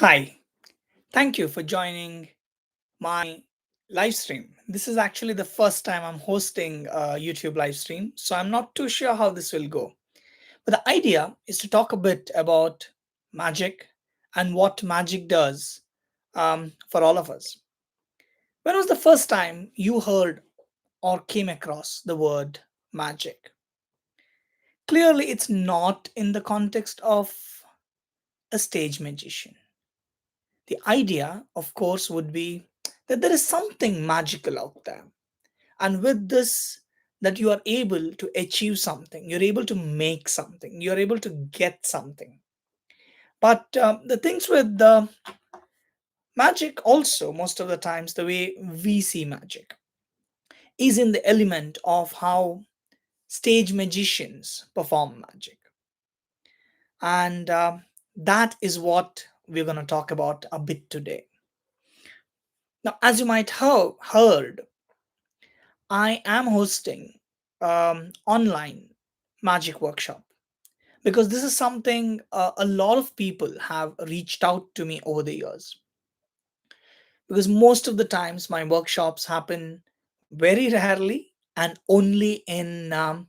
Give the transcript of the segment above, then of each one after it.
Hi, thank you for joining my live stream. This is actually the first time I'm hosting a YouTube live stream, so I'm not too sure how this will go. But the idea is to talk a bit about magic and what magic does for all of us. When was the first time you heard or came across the word magic? Clearly, it's not in the context of a stage magician. The idea, of course, would be that there is something magical out there. And with this, that you are able to achieve something, you're able to make something, you're able to get something. But the things with the magic, also, most of the times, the way we see magic is in the element of how stage magicians perform magic. And that is what we're going to talk about a bit today. Now, as you might have heard, I am hosting online magic workshop because this is something a lot of people have reached out to me over the years. Because most of the times my workshops happen very rarely and only in a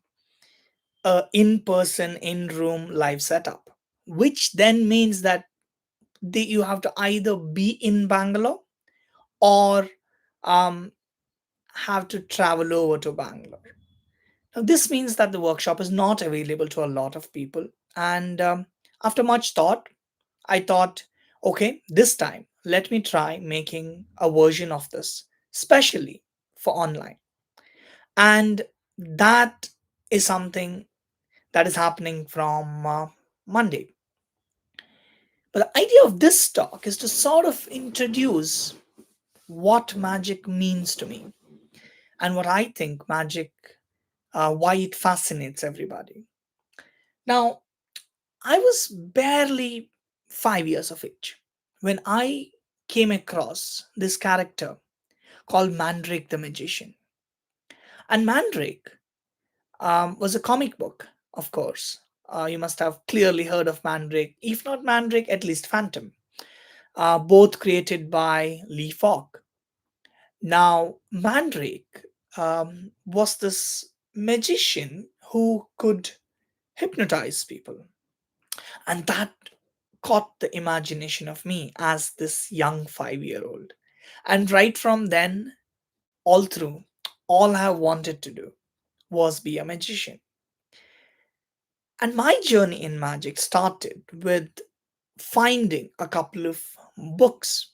in-person, in-room live setup, which then means that you have to either be in Bangalore or um, have to travel over to Bangalore. Now, this means that the workshop is not available to a lot of people. And after much thought, I thought, okay, this time let me try making a version of this, specially for online. And that is something that is happening from Monday. But the idea of this talk is to sort of introduce what magic means to me and what I think magic, why it fascinates everybody. Now, I was barely 5 years of age when I came across this character called Mandrake the Magician. And Mandrake was a comic book, of course. You must have clearly heard of Mandrake, if not Mandrake, at least Phantom, both created by Lee Falk. Now, Mandrake was this magician who could hypnotize people. And that caught the imagination of me as this young 5-year-old. And right from then, all through, all I wanted to do was be a magician. And my journey in magic started with finding a couple of books.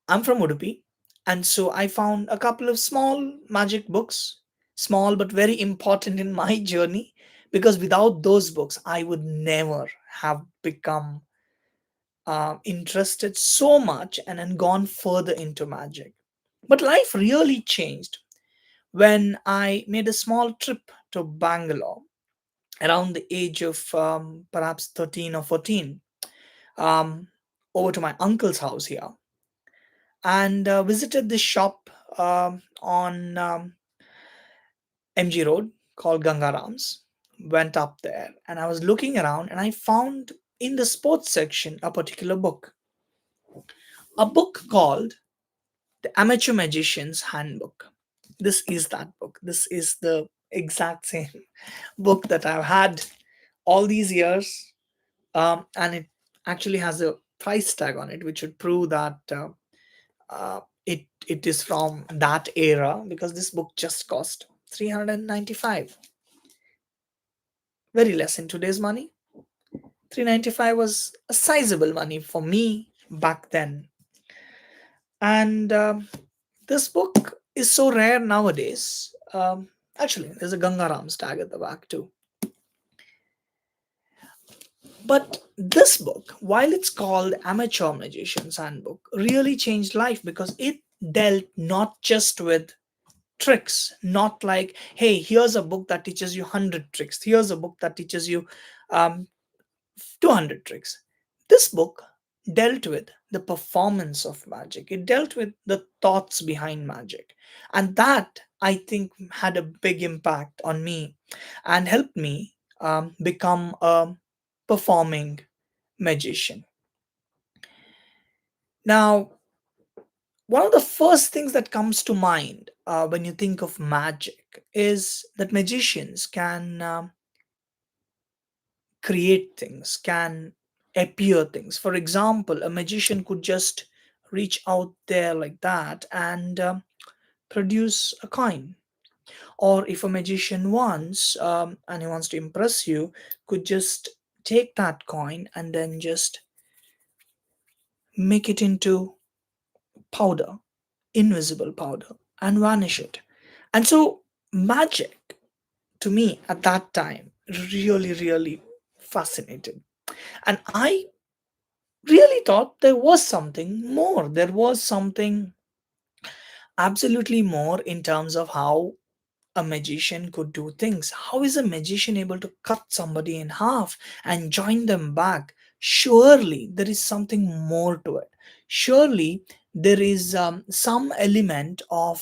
I'm from Udupi, and so I found a couple of small magic books, small but very important in my journey, because without those books, I would never have become interested so much and then gone further into magic. But life really changed when I made a small trip to Bangalore around the age of perhaps 13 or 14, um, over to my uncle's house here and visited this shop on MG Road called Gangaram's. Went up there and I was looking around and I found in the sports section a particular book, a book called The Amateur Magician's Handbook. This is that book. This is the exact same book that I've had all these years. And it actually has a price tag on it, which would prove that it is from that era because this book just cost 395. Very less in today's money. 395 was a sizable money for me back then. And this book is so rare nowadays. Actually, there's a Gangaram's tag at the back too. But this book, while it's called Amateur Magician's Handbook, really changed life because it dealt not just with tricks, not like, hey, here's a book that teaches you 100 tricks, here's a book that teaches you um, 200 tricks. This book dealt with the performance of magic, it dealt with the thoughts behind magic. And that, I think, had a big impact on me and helped me become a performing magician. Now, one of the first things that comes to mind when you think of magic is that magicians can create things, can appear things. For example, a magician could just reach out there like that and produce a coin. Or if a magician wants and he wants to impress you, could just take that coin and then just make it into powder, invisible powder, and vanish it. And so, magic to me at that time really, really fascinated. And I really thought there was something more. There was something absolutely more in terms of how a magician could do things. How is a magician able to cut somebody in half and join them back? Surely there is something more to it. Surely there is some element of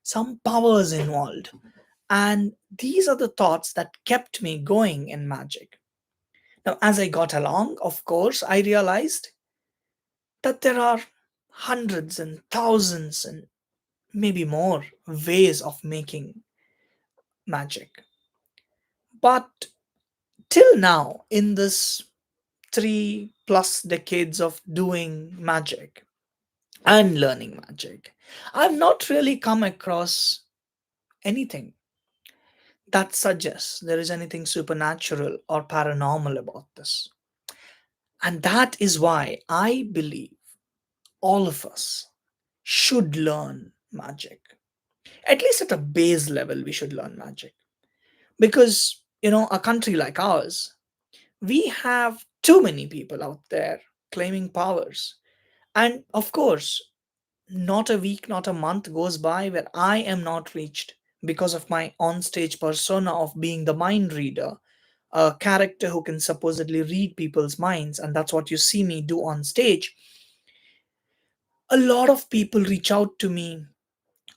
some powers involved. And these are the thoughts that kept me going in magic. Now, as I got along, of course, I realized that there are hundreds and thousands and maybe more ways of making magic. But till now, in this 3+ decades of doing magic and learning magic, I've not really come across anything that suggests there is anything supernatural or paranormal about this. And that is why I believe all of us should learn magic. At least at a base level, we should learn magic. Because, a country like ours, we have too many people out there claiming powers. And of course, not a week, not a month goes by where I am not reached because of my onstage persona of being the mind reader, a character who can supposedly read people's minds. And that's what you see me do on stage. A lot of people reach out to me,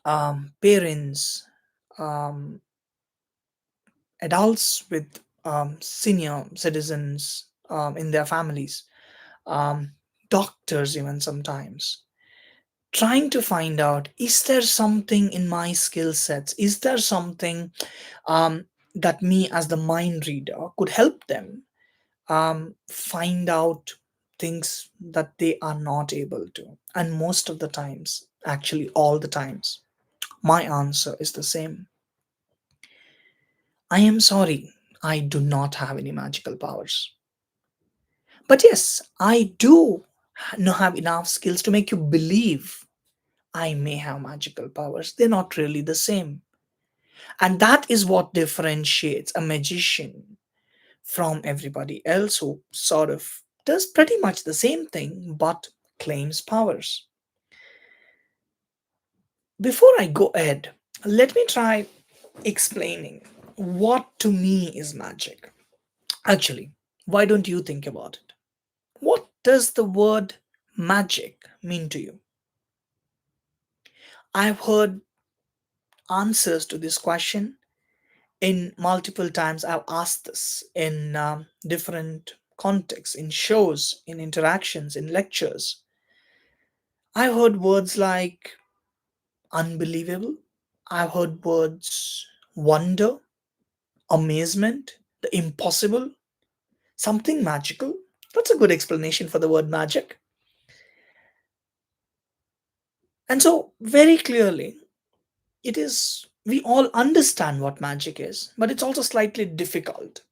parents, um, adults with senior citizens in their families, um, doctors, even sometimes, trying to find out, is there something in my skill sets? Is there something um, that me as the mind reader could help them find out things that they are not able to? And most of the times, actually, all the times, my answer is the same: I am sorry, I do not have any magical powers. But yes, I do have enough skills to make you believe I may have magical powers. They're not really the same. And that is what differentiates a magician from everybody else who sort of does pretty much the same thing but claims powers. Before I go ahead, let me try explaining what to me is magic. Actually, why don't you think about it? What does the word magic mean to you? I've heard answers to this question in multiple times. I've asked this in different contexts, in shows, in interactions, in lectures. I've heard words like unbelievable. I've heard words wonder, amazement, the impossible, something magical. That's a good explanation for the word magic. And so, very clearly, it is, we all understand what magic is, but it's also slightly difficult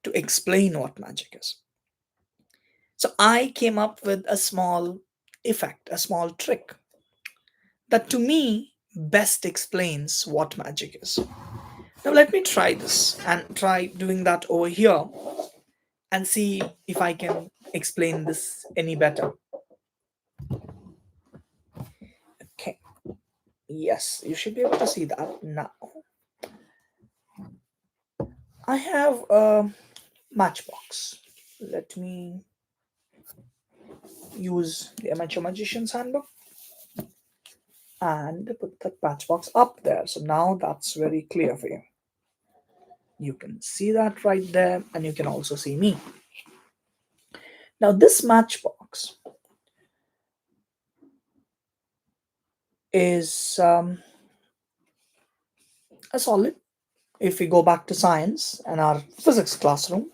to explain what magic is. So I came up with a small effect, a small trick that to me best explains what magic is. Now let me try this and try doing that over here and see if I can explain this any better. Okay, yes, you should be able to see that now. I have a matchbox. Let me use the Amateur Magician's Handbook and put that matchbox up there. So now that's very clear for you. You can see that right there, and you can also see me. Now, this matchbox is a solid. If we go back to science and our physics classroom,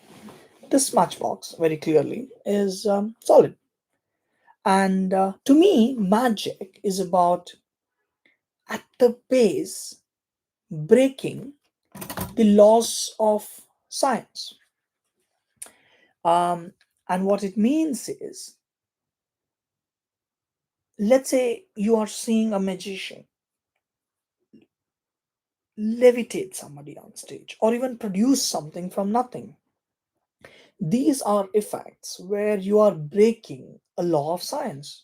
this matchbox very clearly is solid. And to me, magic is about at the base breaking the laws of science. Um, and what it means is, let's say you are seeing a magician levitate somebody on stage or even produce something from nothing. These are effects where you are breaking a law of science.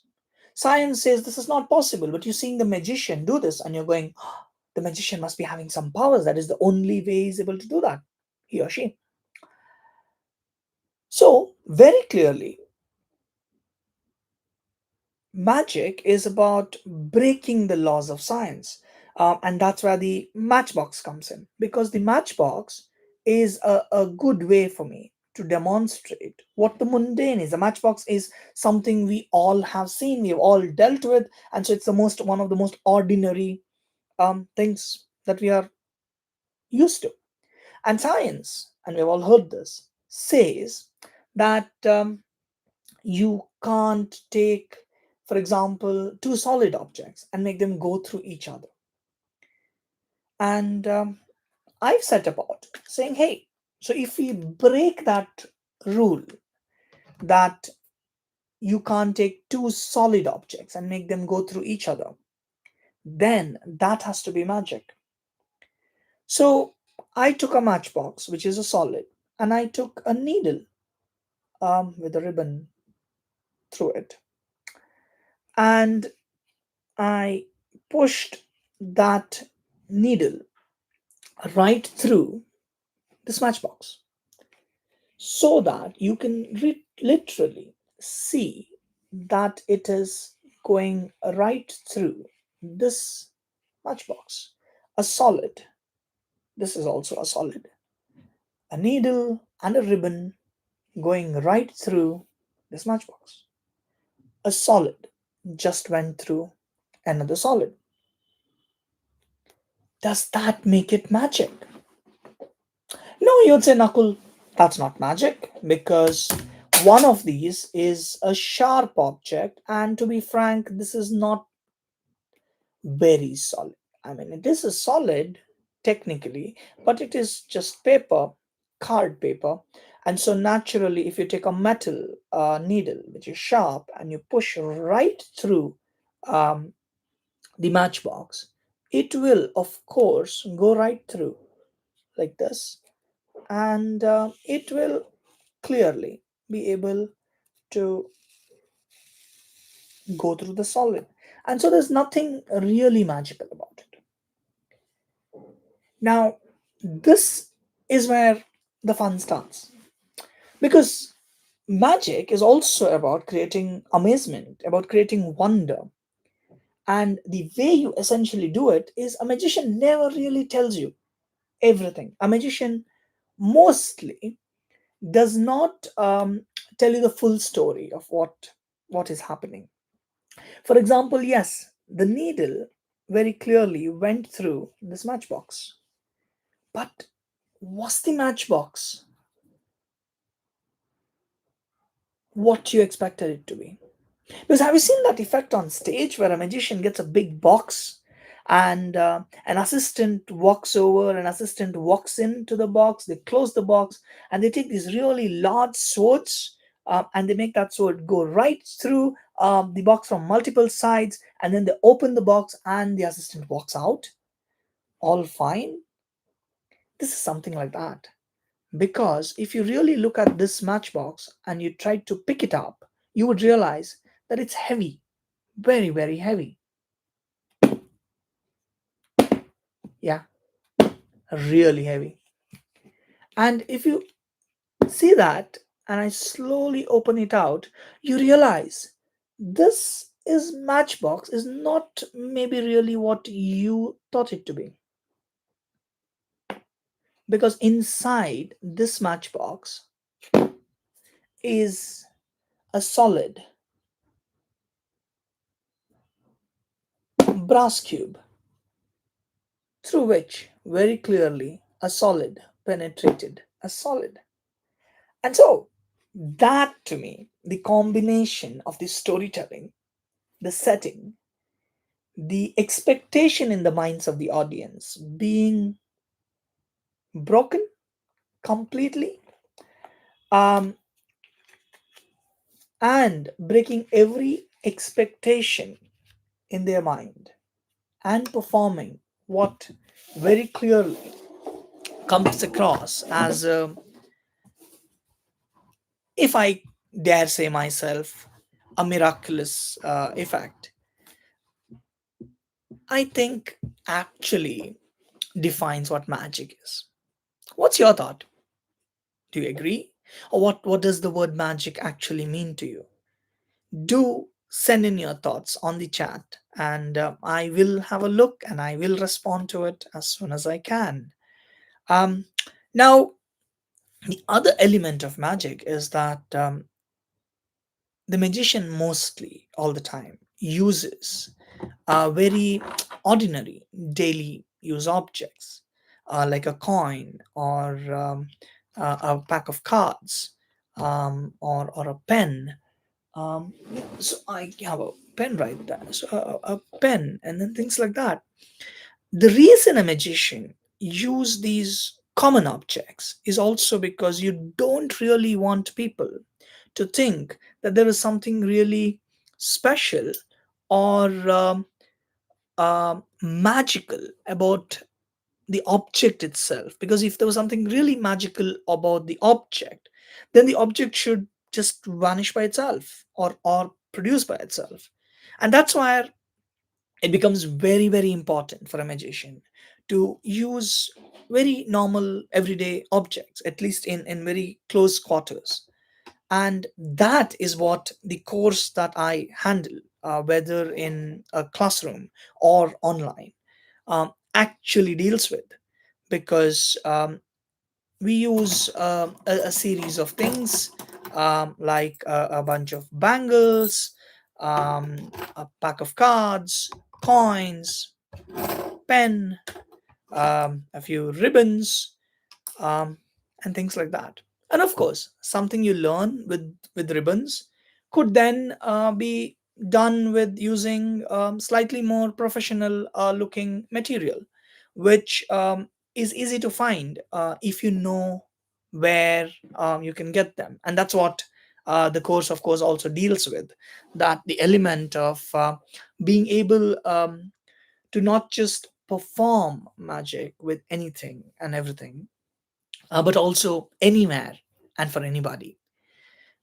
Science says this is not possible, but you're seeing the magician do this and you're going, "Ah, the magician must be having some powers. That is the only way he's able to do that, he or she." So, very clearly, magic is about breaking the laws of science. And that's where the matchbox comes in, because the matchbox is a good way for me to demonstrate what the mundane is. The matchbox is something we all have seen, we've all dealt with, and so it's the most one of the most ordinary things that we are used to. And science, and we've all heard this, says that you can't take, for example, two solid objects and make them go through each other. And I've set about saying, hey, so if we break that rule that you can't take two solid objects and make them go through each other, then that has to be magic. So I took a matchbox, which is a solid, and I took a needle with a ribbon through it, and I pushed that needle right through this matchbox so that you can literally see that it is going right through this matchbox. A solid, this is also a solid, a needle and a ribbon going right through this matchbox. A solid just went through another solid. Does that make it magic? No, you'd say, Nakul, that's not magic because one of these is a sharp object, and to be frank, this is not very solid. I mean, it is a solid technically, but it is just paper, card paper. And so, naturally, if you take a metal needle which is sharp and you push right through um, the matchbox, it will, of course, go right through like this, and it will clearly be able to go through the solid. And so there's nothing really magical about it. Now, this is where the fun starts, because magic is also about creating amazement, about creating wonder. And the way you essentially do it is a magician never really tells you everything. A magician mostly does not tell you the full story of what is happening. For example, yes, the needle very clearly went through this matchbox. But was the matchbox what you expected it to be? Because have you seen that effect on stage where a magician gets a big box and an assistant walks over, an assistant walks into the box, they close the box, and they take these really large swords and they make that sword go right through the box from multiple sides, and then they open the box and the assistant walks out? All fine. This is something like that. Because if you really look at this matchbox and you try to pick it up, you would realize that it's heavy, very, very heavy. Yeah, really heavy. And if you see that and I slowly open it out, you realize this is matchbox is not maybe really what you thought it to be. Because inside this matchbox is a solid brass cube through which very clearly a solid penetrated a solid. And so, that to me, the combination of the storytelling, the setting, the expectation in the minds of the audience being broken completely, um, and breaking every expectation in their mind and performing what very clearly comes across as, if I dare say myself, a miraculous effect, I think actually defines what magic is. What's your thought? Do you agree? Or what does the word magic actually mean to you? Do send in your thoughts on the chat, and I will have a look and I will respond to it as soon as I can. Um, Now, the other element of magic is that the magician mostly all the time uses very ordinary daily use objects, like a coin or a pack of cards, or a pen. So I have a pen right there, so a pen, and then things like that. The reason a magician use these common objects is also because you don't really want people to think that there is something really special or magical about the object itself. Because if there was something really magical about the object, then the object should just vanish by itself, or produce by itself. And that's why it becomes very very important for a magician to use very normal everyday objects, at least in very close quarters. And that is what the course that I handle, whether in a classroom or online, actually deals with. Because we use a series of things, like a bunch of bangles, a pack of cards, coins, pen, a few ribbons, um, and things like that. And of course, something you learn with ribbons could then be done with using slightly more professional looking material, which is easy to find if you know where you can get them. And that's what the course, of course, also deals with, that the element of being able to not just perform magic with anything and everything, but also anywhere and for anybody.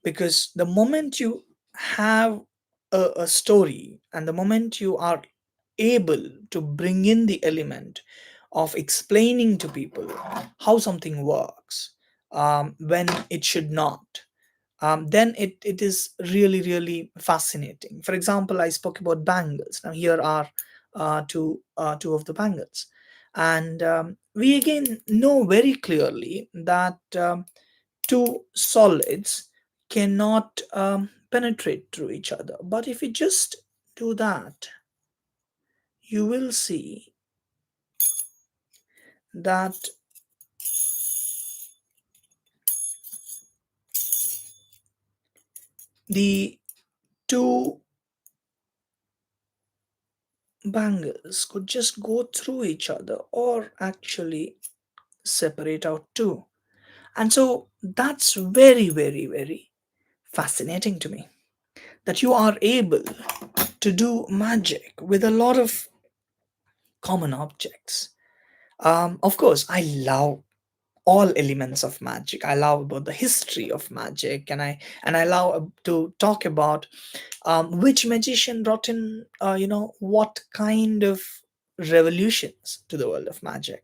Because the moment you have a story, and the moment you are able to bring in the element of explaining to people how something works, when it should not, then it is really really fascinating. For example, I spoke about bangles. Now here are two of the bangles. And we again know very clearly that two solids cannot penetrate through each other. But if you just do that, you will see that the two bangles could just go through each other, or actually separate out too. And so that's very, very, very fascinating to me, that you are able to do magic with a lot of common objects. Of course, I love all elements of magic. I love about the history of magic, and I love to talk about which magician brought in, what kind of revolutions to the world of magic.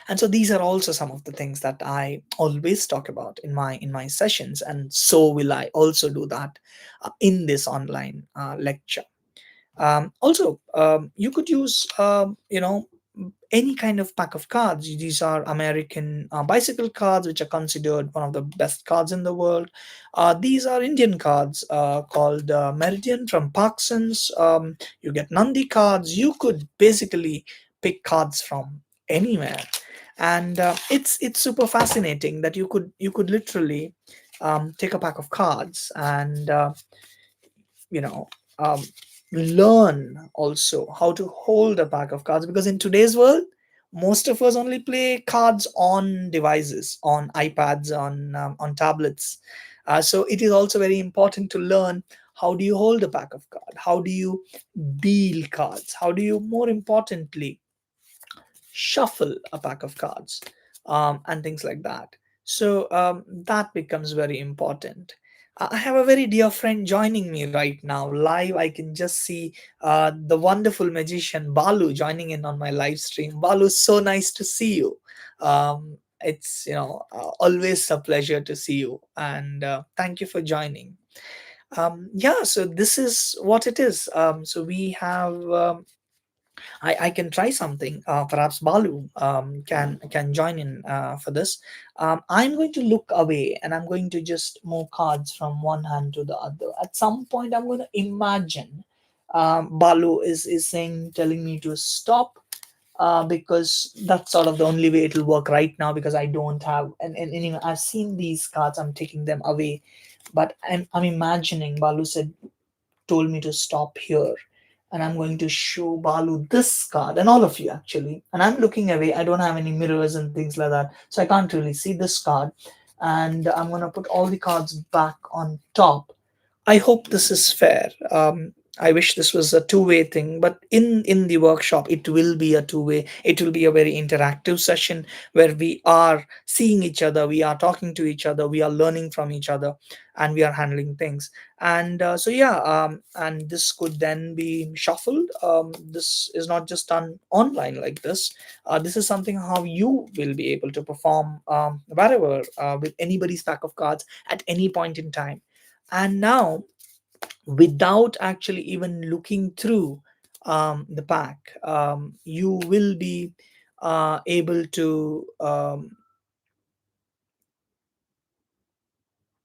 And so these are also some of the things that I always talk about in my sessions, and so will I also do that in this online lecture. Also, you could use, any kind of pack of cards. These are American bicycle cards, which are considered one of the best cards in the world. These are Indian cards called Meridian from Parksons. You get Nandi cards. You could basically pick cards from anywhere, and it's super fascinating that you could literally take a pack of cards and you know um, learn also how to hold a pack of cards, because in today's world most of us only play cards on devices, on iPads, on tablets. So it is also very important to learn how do you hold a pack of cards, how do you deal cards, how do you, more importantly, shuffle a pack of cards, and things like that. So that becomes very important. I have a very dear friend joining me right now live. I can just see the wonderful magician Balu joining in on my live stream. Balu, so nice to see you. It's always a pleasure to see you, and thank you for joining. Yeah, so this is what it is. So we have I can try something. Perhaps Balu can join in for this. I'm going to look away and I'm going to just move cards from one hand to the other. At some point, I'm going to imagine Balu is saying, telling me to stop, because that's sort of the only way it'll work right now, because I don't have, and I've seen these cards, I'm taking them away, but I'm imagining Balu said, told me to stop here, and I'm going to show Balu this card and all of you actually. And I'm looking away. I don't have any mirrors and things like that, so I can't really see this card. And I'm going to put all the cards back on top. I hope this is fair. I wish this was a two-way thing, but in the workshop, it will be a two-way. It will be a very interactive session where we are seeing each other, we are talking to each other, we are learning from each other, and we are handling things. And so yeah, and this could then be shuffled. This is not just done online like this. This is something how you will be able to perform wherever, with anybody's pack of cards at any point in time. And now, without actually even looking through the pack, you will be able to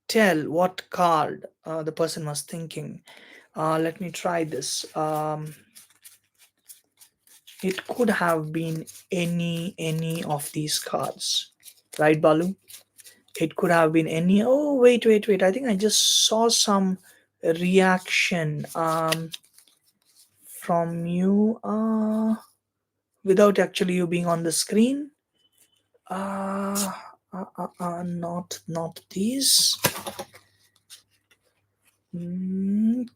tell what card the person was thinking. Let me try this. It could have been any of these cards, right, Balu? It could have been any. Oh, wait. I think I just saw some reaction from you, without actually you being on the screen. Uh, not these.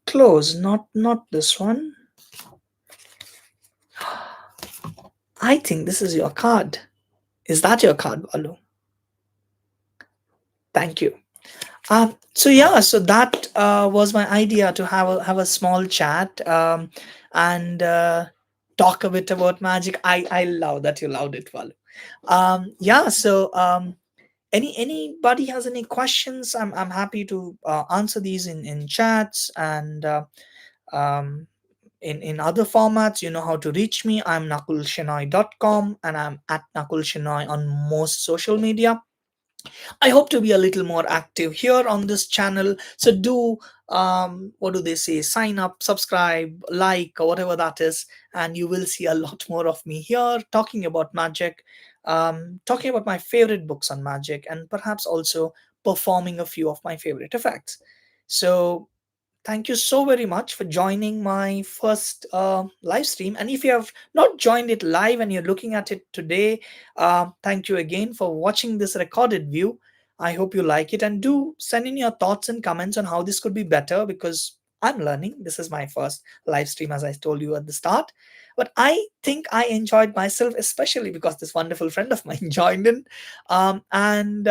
Close. Not this one. I think this is your card. Is that your card, Balu? Thank you. So yeah, so that was my idea, to have a small chat, and talk a bit about magic. I love that you loved it, Valu. Yeah. So anybody has any questions? I'm happy to answer these in chats, and um, in other formats. You know how to reach me. I'm nakulshenoy.com, and I'm at Nakul Shenoy on most social media. I hope to be a little more active here on this channel. So do, what do they say? Sign up, subscribe, like, or whatever that is, and you will see a lot more of me here talking about magic, talking about my favorite books on magic, and perhaps also performing a few of my favorite effects. So thank you so very much for joining my first live stream. And if you have not joined it live and you're looking at it today, thank you again for watching this recorded view. I hope you like it, and do send in your thoughts and comments on how this could be better, because I'm learning. This is my first live stream, as I told you at the start. But I think I enjoyed myself, especially because this wonderful friend of mine joined in. And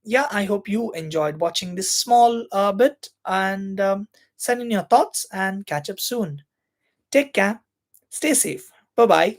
yeah, I hope you enjoyed watching this small bit. And send in your thoughts and catch up soon. Take care. Stay safe. Bye bye.